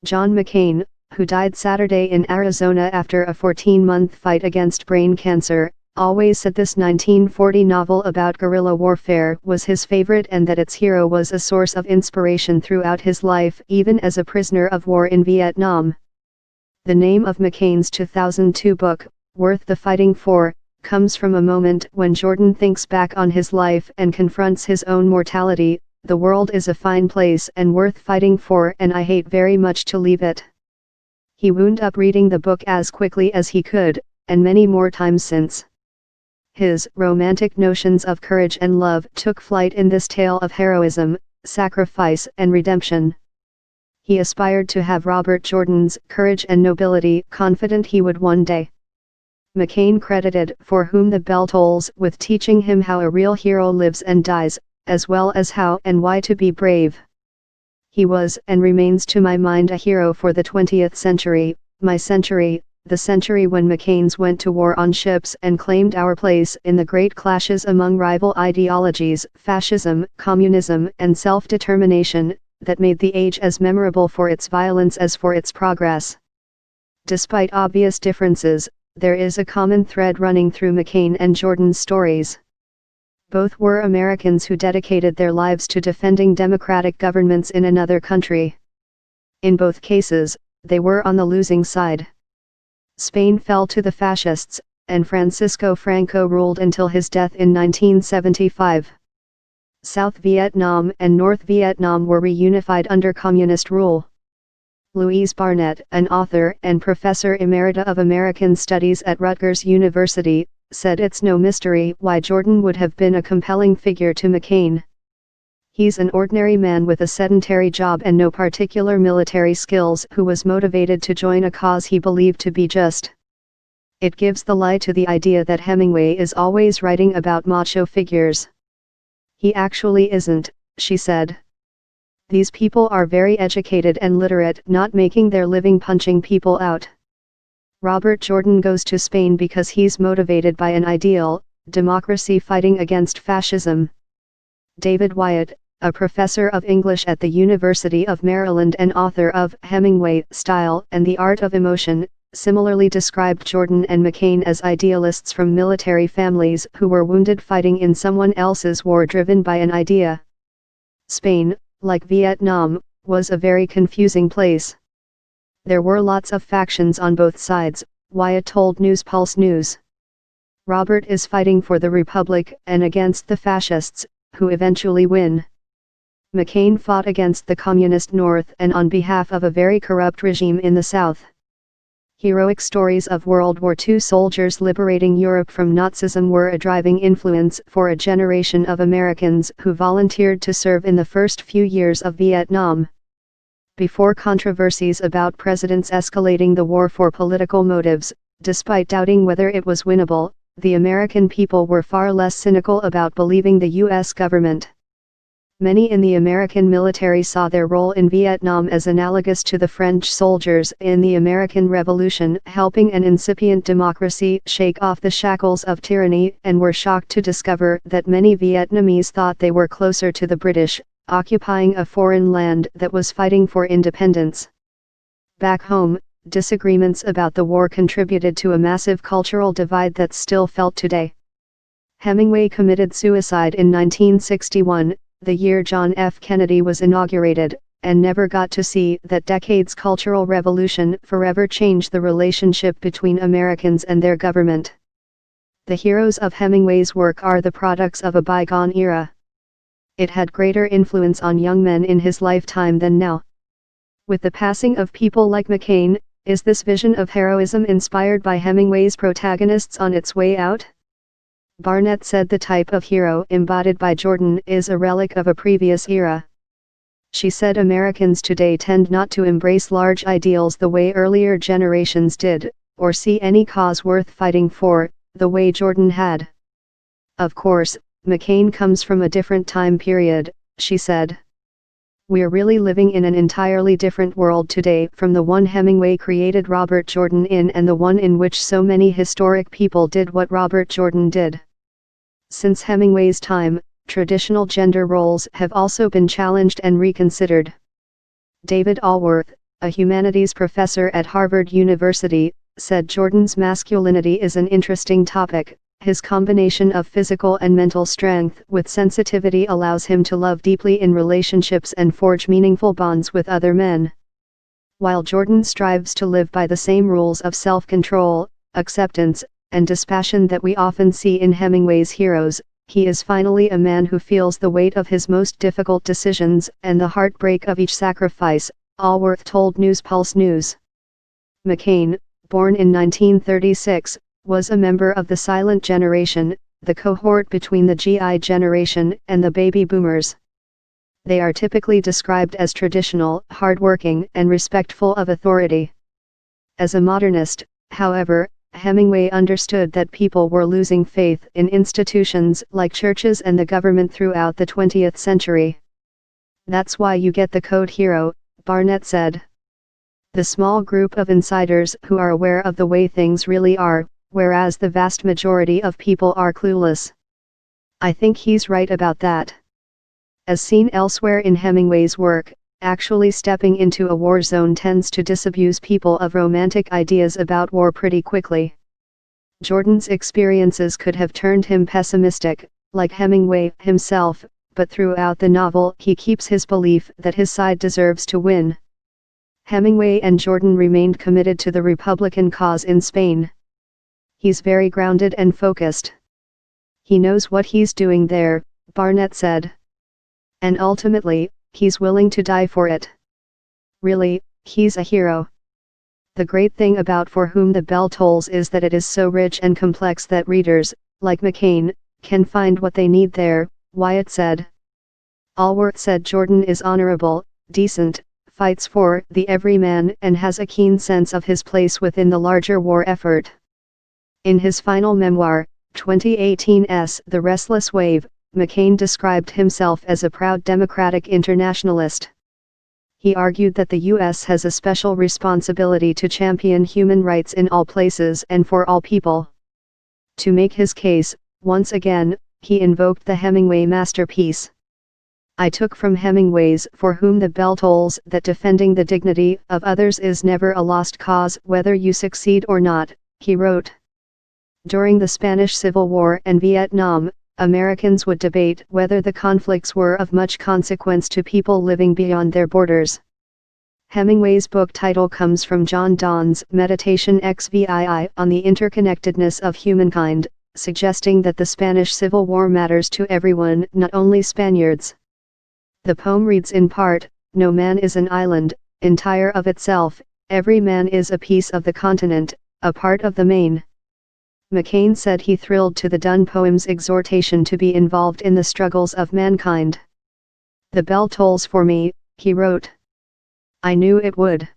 John McCain, who died Saturday in Arizona after a 14-month fight against brain cancer, always said this 1940 novel about guerrilla warfare was his favorite and that its hero was a source of inspiration throughout his life, even as a prisoner of war in Vietnam. The name of McCain's 2002 book, Worth the Fighting For, comes from a moment when Jordan thinks back on his life and confronts his own mortality. The world is a fine place and worth fighting for, and I hate very much to leave it. He wound up reading the book as quickly as he could, and many more times since. His romantic notions of courage and love took flight in this tale of heroism, sacrifice and redemption. He aspired to have Robert Jordan's courage and nobility, confident he would one day. McCain credited For Whom the Bell Tolls with teaching him how a real hero lives and dies, as well as how and why to be brave. He was and remains to my mind a hero for the 20th century, my century, the century when McCains went to war on ships and claimed our place in the great clashes among rival ideologies, fascism, communism, and self-determination, that made the age as memorable for its violence as for its progress. Despite obvious differences, there is a common thread running through McCain and Jordan's stories. Both were Americans who dedicated their lives to defending democratic governments in another country. In both cases, they were on the losing side. Spain fell to the fascists, and Francisco Franco ruled until his death in 1975. South Vietnam and North Vietnam were reunified under communist rule. Louise Barnett, an author and professor emerita of American Studies at Rutgers University, said it's no mystery why Jordan would have been a compelling figure to McCain. He's an ordinary man with a sedentary job and no particular military skills who was motivated to join a cause he believed to be just. It gives the lie to the idea that Hemingway is always writing about macho figures. He actually isn't, she said. These people are very educated and literate, not making their living punching people out. Robert Jordan goes to Spain because he's motivated by an ideal, democracy fighting against fascism. David Wyatt, a professor of English at the University of Maryland and author of Hemingway, Style and the Art of Emotion, similarly described Jordan and McCain as idealists from military families who were wounded fighting in someone else's war driven by an idea. Spain, like Vietnam, was a very confusing place. There were lots of factions on both sides, Wyatt told News Pulse News. Robert is fighting for the Republic and against the fascists, who eventually win. McCain fought against the Communist North and on behalf of a very corrupt regime in the South. Heroic stories of World War II soldiers liberating Europe from Nazism were a driving influence for a generation of Americans who volunteered to serve in the first few years of Vietnam. Before controversies about presidents escalating the war for political motives, despite doubting whether it was winnable, the American people were far less cynical about believing the U.S. government. Many in the American military saw their role in Vietnam as analogous to the French soldiers in the American Revolution, helping an incipient democracy shake off the shackles of tyranny, and were shocked to discover that many Vietnamese thought they were closer to the British, occupying a foreign land that was fighting for independence. Back home, disagreements about the war contributed to a massive cultural divide that's still felt today. Hemingway committed suicide in 1961, the year John F. Kennedy was inaugurated, and never got to see that decade's cultural revolution forever changed the relationship between Americans and their government. The heroes of Hemingway's work are the products of a bygone era. It had greater influence on young men in his lifetime than now. With the passing of people like McCain, is this vision of heroism inspired by Hemingway's protagonists on its way out? Barnett said the type of hero embodied by Jordan is a relic of a previous era. She said Americans today tend not to embrace large ideals the way earlier generations did, or see any cause worth fighting for, the way Jordan had. Of course, McCain comes from a different time period, she said. We're really living in an entirely different world today from the one Hemingway created Robert Jordan in and the one in which so many historic people did what Robert Jordan did. Since Hemingway's time, traditional gender roles have also been challenged and reconsidered. David Allworth, a humanities professor at Harvard University, said Jordan's masculinity is an interesting topic. His combination of physical and mental strength with sensitivity allows him to love deeply in relationships and forge meaningful bonds with other men. While Jordan strives to live by the same rules of self-control, acceptance, and dispassion that we often see in Hemingway's heroes, he is finally a man who feels the weight of his most difficult decisions and the heartbreak of each sacrifice, Allworth told Newspulse News. McCain, born in 1936, was a member of the Silent Generation, the cohort between the GI generation and the baby boomers. They are typically described as traditional, hardworking, and respectful of authority. As a modernist, however, Hemingway understood that people were losing faith in institutions like churches and the government throughout the 20th century. That's why you get the code hero, Barnett said. The small group of insiders who are aware of the way things really are, whereas the vast majority of people are clueless. I think he's right about that. As seen elsewhere in Hemingway's work, actually stepping into a war zone tends to disabuse people of romantic ideas about war pretty quickly. Jordan's experiences could have turned him pessimistic, like Hemingway himself, but throughout the novel he keeps his belief that his side deserves to win. Hemingway and Jordan remained committed to the Republican cause in Spain. He's very grounded and focused. He knows what he's doing there, Barnett said. And ultimately, he's willing to die for it. Really, he's a hero. The great thing about For Whom the Bell Tolls is that it is so rich and complex that readers, like McCain, can find what they need there, Wyatt said. Allworth said Jordan is honorable, decent, fights for the everyman and has a keen sense of his place within the larger war effort. In his final memoir, 2018's The Restless Wave, McCain described himself as a proud democratic internationalist. He argued that the U.S. has a special responsibility to champion human rights in all places and for all people. To make his case, once again, he invoked the Hemingway masterpiece. I took from Hemingway's For Whom the Bell Tolls that defending the dignity of others is never a lost cause whether you succeed or not, he wrote. During the Spanish Civil War and Vietnam, Americans would debate whether the conflicts were of much consequence to people living beyond their borders. Hemingway's book title comes from John Donne's Meditation XVII on the interconnectedness of humankind, suggesting that the Spanish Civil War matters to everyone, not only Spaniards. The poem reads in part, "No man is an island, entire of itself, every man is a piece of the continent, a part of the main." McCain said he thrilled to the Donne poem's exhortation to be involved in the struggles of mankind. "The bell tolls for me," he wrote. "I knew it would.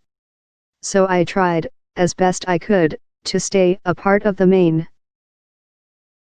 So I tried, as best I could, to stay a part of the main."